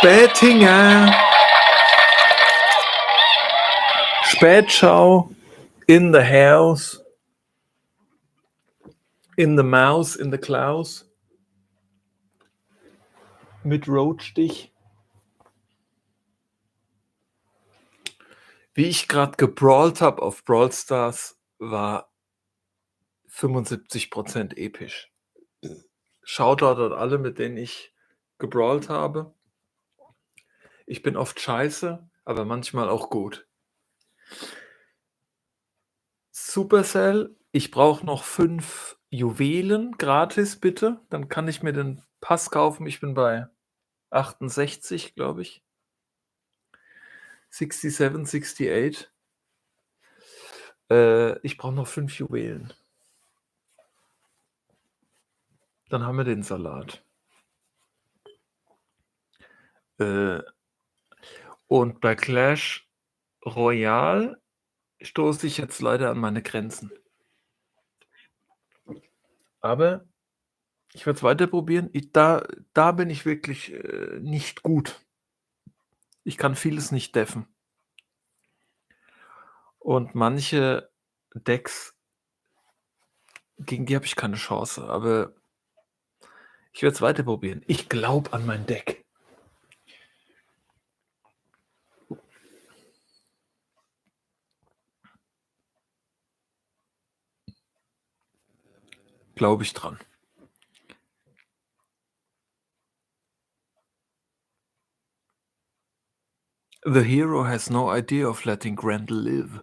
Spätinger, Spätschau, in the house, in the mouse, in the Klaus, mit Rotstich. Wie ich gerade gebrawlt habe auf Brawl Stars, war 75% episch. Shoutout an alle, mit denen ich gebrawlt habe. Ich bin oft scheiße, aber manchmal auch gut. Supercell, ich brauche noch 5 Juwelen gratis, bitte. Dann kann ich mir den Pass kaufen. Ich bin bei 68, glaube ich. 67, 68. Ich brauche noch 5 Juwelen. Dann haben wir den Salat. Und bei Clash Royale stoße ich jetzt leider an meine Grenzen. Aber ich werde es weiter probieren. Da bin ich wirklich nicht gut. Ich kann vieles nicht deffen. Und manche Decks, gegen die habe ich keine Chance. Aber ich werde es weiter probieren. Ich glaube an mein Deck. Glaube ich dran. The hero has no idea of letting Grendel live.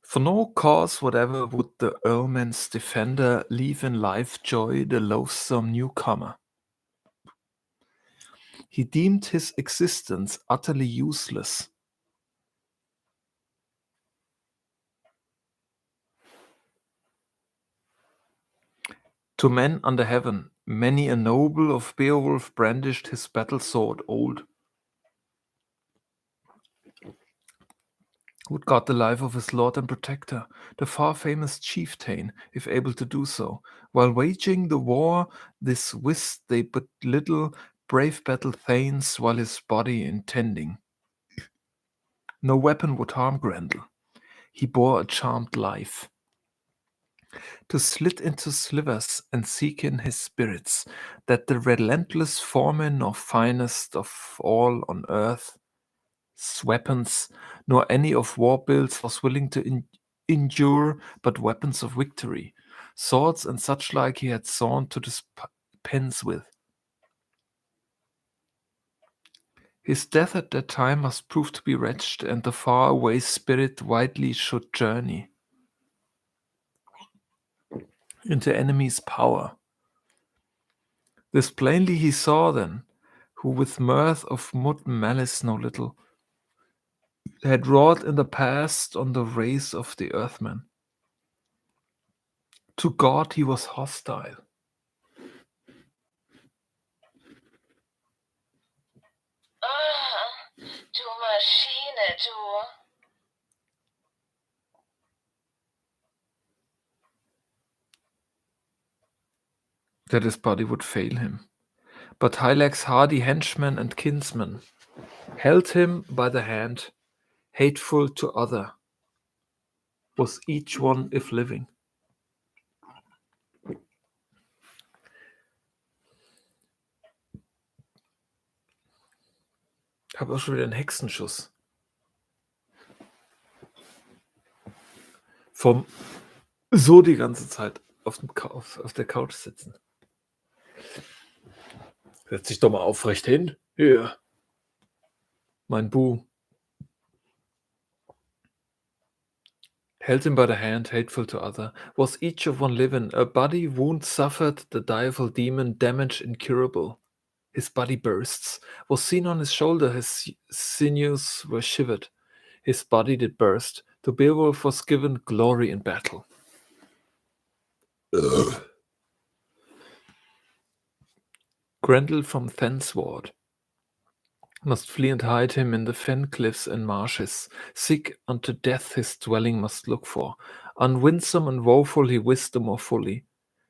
For no cause whatever would the Earlman's defender leave in life joy the loathsome newcomer. He deemed his existence utterly useless. To men under heaven, many a noble of Beowulf brandished his battle sword old. Would guard the life of his lord and protector, the far-famous chieftain, if able to do so. While waging the war, this wist they but little, brave battle thanes, while his body intending. No weapon would harm Grendel. He bore a charmed life. To slit into slivers and seek in his spirits, that the relentless foreman of finest of all on earth's weapons nor any of war builds was willing to endure but weapons of victory. Swords and such like he had sawn to the pens with. His death at that time must prove to be wretched, and the far away spirit widely should journey into enemies' power. This plainly he saw then, who with mirth of mood malice no little had wrought in the past on the race of the earthmen. To God he was hostile. Ah, du Maschine, du. That his body would fail him. But Hylax's hardy henchmen and kinsmen held him by the hand, hateful to other, was each one if living. Ich habe auch schon wieder einen Hexenschuss. Vom so die ganze Zeit auf der Couch sitzen. Setz dich doch mal aufrecht hin. Hier. Mein Bu. Held him by the hand, hateful to other, was each of one living. A body wound suffered, the direful demon, damage incurable. His body bursts, was seen on his shoulder, his sinews were shivered. His body did burst. To Beowulf was given glory in battle. Grendel from Thensward must flee and hide him in the fen cliffs and marshes. Sick unto death his dwelling must look for. Unwinsome and woeful he wist the more fully.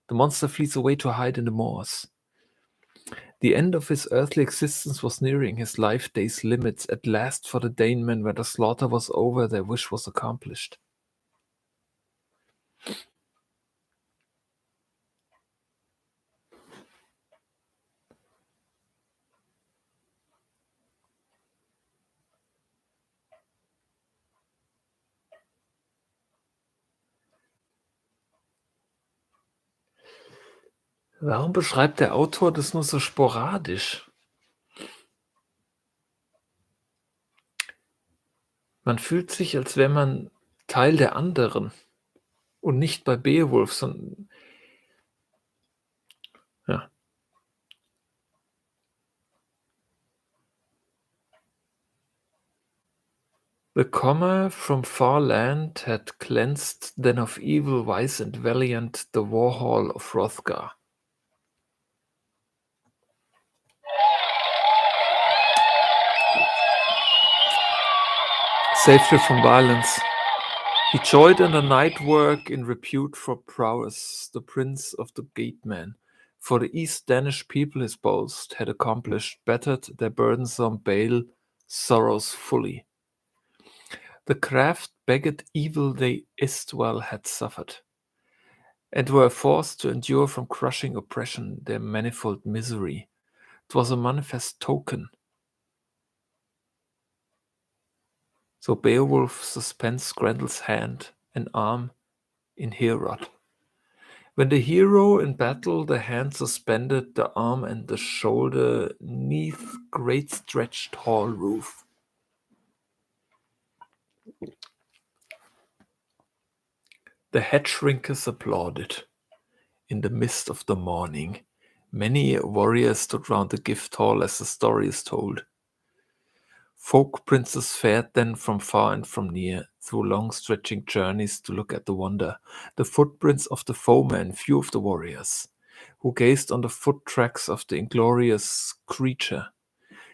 The monster flees away to hide in the moors. The end of his earthly existence was nearing, his life days' limits. At last for the Danemen, where the slaughter was over, their wish was accomplished. Warum beschreibt der Autor das nur so sporadisch? Man fühlt sich, als wäre man Teil der anderen und nicht bei Beowulf, sondern ja. The comer from far land had cleansed then of evil, wise and valiant, the war hall of Hrothgar. Saved her from violence. He joyed in the night work in repute for prowess, the prince of the gatemen. For the East Danish people his boast had accomplished, bettered their burdensome bale sorrows fully. The craft begged evil they erstwhile had suffered, and were forced to endure from crushing oppression their manifold misery. 'Twas a manifest token. So Beowulf suspends Grendel's hand and arm in Heorot. When the hero in battle the hand suspended, the arm and the shoulder 'neath great stretched hall roof. The head shrinkers applauded. In the mist of the morning, many warriors stood round the gift hall as the story is told. Folk princes fared then from far and from near, through long stretching journeys to look at the wonder, the footprints of the foemen, few of the warriors, who gazed on the foot tracks of the inglorious creature.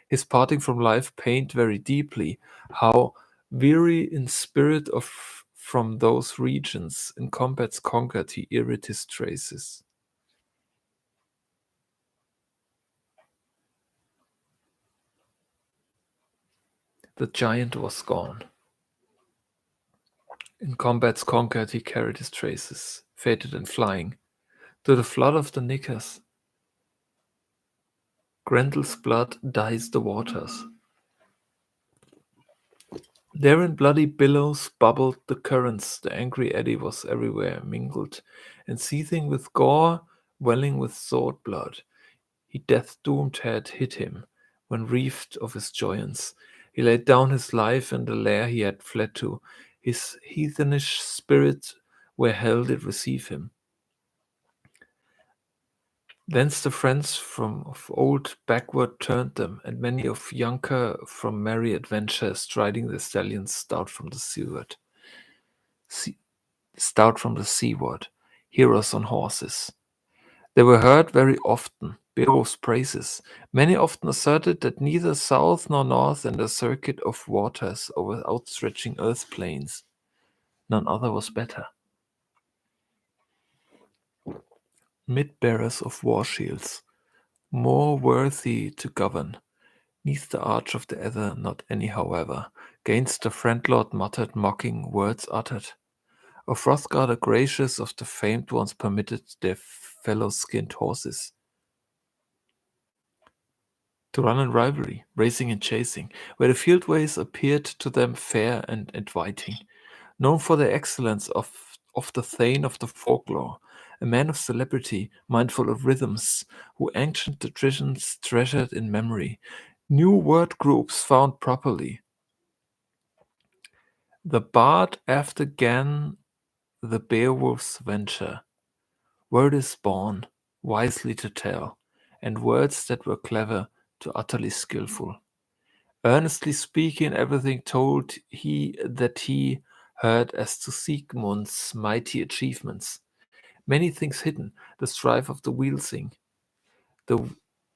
His parting from life pained very deeply, how, weary in spirit of from those regions, in combats conquered he irrid his traces. The giant was gone. In combats conquered he carried his traces, fated and flying, to the flood of the Nickers. Grendel's blood dyes the waters. There in bloody billows bubbled the currents, the angry eddy was everywhere mingled, and seething with gore, welling with sword blood. He death-doomed had hit him, when reefed of his joyance. He laid down his life in the lair he had fled to. His heathenish spirit where hell did receive him. Thence the friends from of old backward turned them, and many of younger from merry adventure striding the stallions sea, stout from the seaward, heroes on horses. They were heard very often, Beowulf's praises. Many often asserted that neither south nor north in the circuit of waters over outstretching earth plains, none other was better. Mid-bearers of war shields, more worthy to govern, neath the arch of the ether, not any however, gainst the friend lord muttered mocking words uttered. Of Hrothgar the gracious of the famed ones permitted their fellow-skinned horses to run in rivalry, racing and chasing, where the fieldways appeared to them fair and inviting, known for their excellence of the Thane of the folklore, a man of celebrity, mindful of rhythms, who ancient traditions treasured in memory, new word groups found properly. The bard after gan the Beowulf's venture, word is born, wisely to tell, and words that were clever to utterly skilful. Earnestly speaking, everything told he heard as to Siegmund's mighty achievements. Many things hidden, the strife of the Wheelsing, the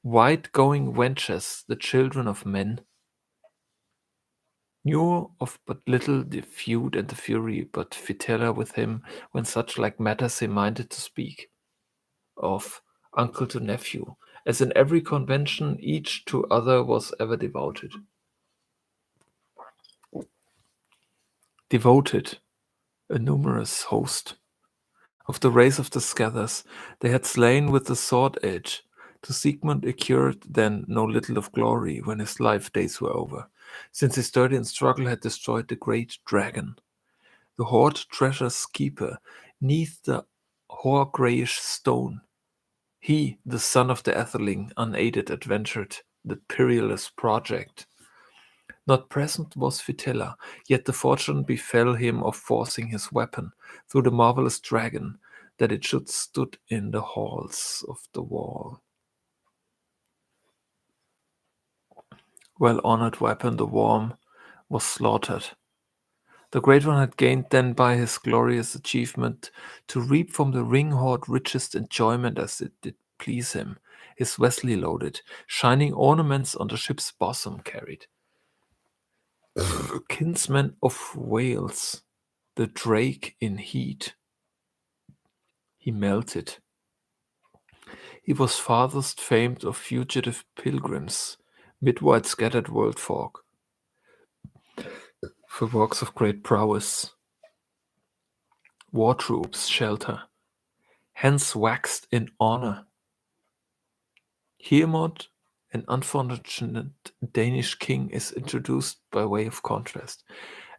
wide-going ventures, the children of men, knew of but little the feud and the fury, but Fitela with him, when such like matters he minded to speak of, uncle to nephew, as in every convention each to other was ever devoted. Devoted, a numerous host. Of the race of the Scathers, they had slain with the sword edge. To Siegmund accrued then no little of glory when his life days were over, since his sturdy and struggle had destroyed the great dragon, the hoard treasure's keeper, neath the hoar greyish stone. He, the son of the Atheling, unaided adventured the perilous project. Not present was Fitela, yet the fortune befell him of forcing his weapon through the marvelous dragon, that it should stood in the halls of the wall. Well honored weapon, the worm, was slaughtered. The great one had gained then by his glorious achievement to reap from the ring hoard richest enjoyment as it did please him. His vessel he loaded, shining ornaments on the ship's bosom carried. Kinsman of Wales, the drake in heat, he melted. He was farthest famed of fugitive pilgrims, mid-wide scattered world folk, for works of great prowess, war troops, shelter, hence waxed in honor. Hermod, an unfortunate Danish king, is introduced by way of contrast.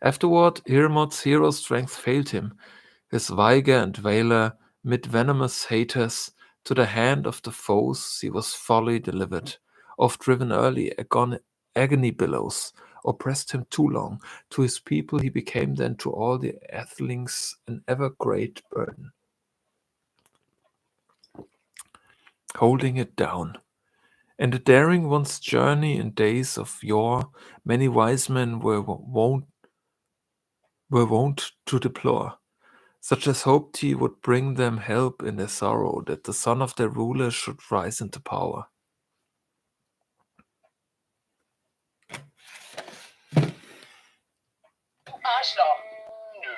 Afterward, Hermod's hero strength failed him, his Viger and Valor, mid venomous haters, to the hand of the foes he was folly delivered, oft driven early, agony billows, oppressed him too long, to his people he became then to all the Athelings an ever great burden, holding it down. And the daring one's journey in days of yore, many wise men were wont to deplore, such as hoped he would bring them help in their sorrow, that the son of their ruler should rise into power. Arschloch. Nö.